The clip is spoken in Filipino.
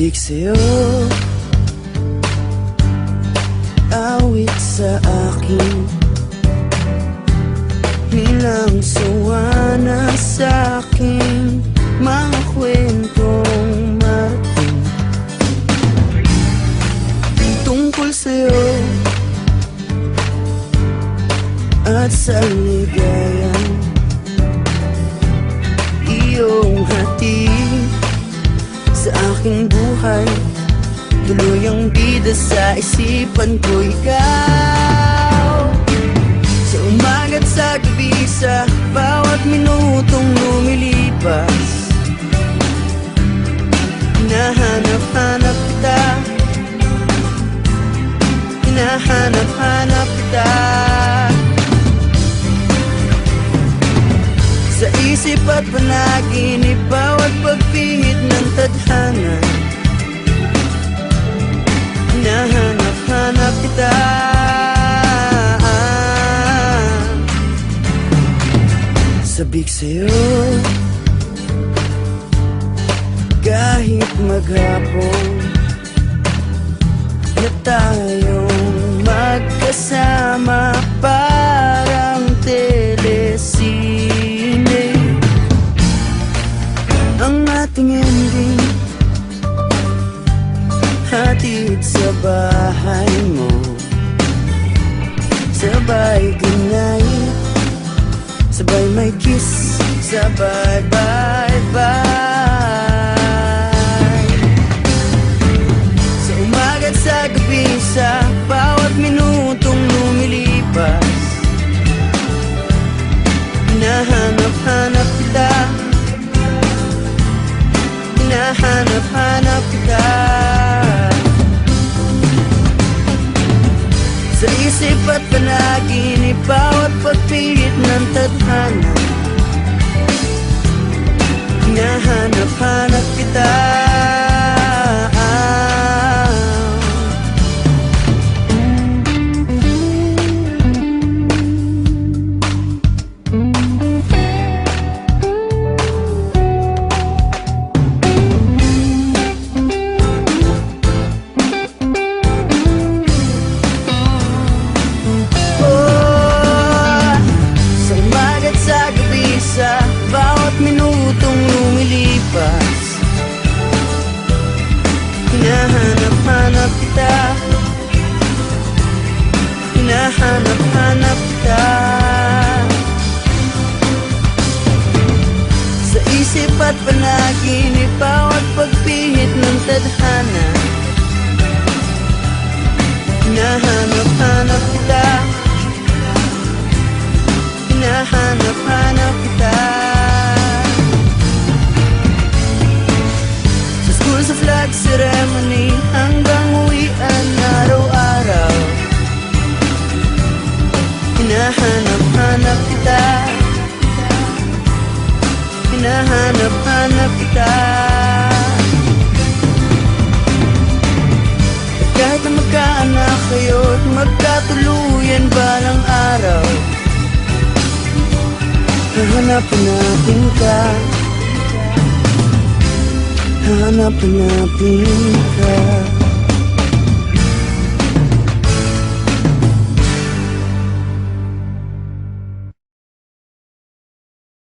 Sabik sa'yo, awit sa akin, nilang sawa na sa'king mga kwentong marating tungkol sa'yo at sa ligayan iyong hatid sa aking buhay. Tuluyang bida sa isipan ko ikaw, sa umaga't sa gabi, sa bawat minutong lumilipas. Hinahanap-hanap kita, hinahanap-hanap kita, sa isip at panaginip, bawat pagpihit ng tadhana. Hinahanap-hanap kita, sabik sa'yo, kahit maghapon na tayong magkasama, parang telesine ang ating ending. Hatid sa bahay mo, sabay ginayit, sabay may kiss, sabay bye-bye. Sa umaga't sa gabi, sa bawat minutong lumilipas, hinahanap-hanap kita, hinahanap-hanap kita, sa isip at panaginip, bawat pagpilit ng tadhana. Hinahanap-hanap kita, sa bawat minutong lumilipas. Hinahanap-hanap kita, hinahanap-hanap kita, sa isip at panaginip, bawat pagpihit ng tadhana. Hinahanap-hanap kita, hinahanap-hanap kita, sa school, sa flag ceremony, hanggang uwian araw-araw. Hinahanap-hanap kita, hinahanap-hanap kita, at kahit na magkaanak kayo at magkatuluyan balang araw, hahanapin natin ka, hahanapin natin ka.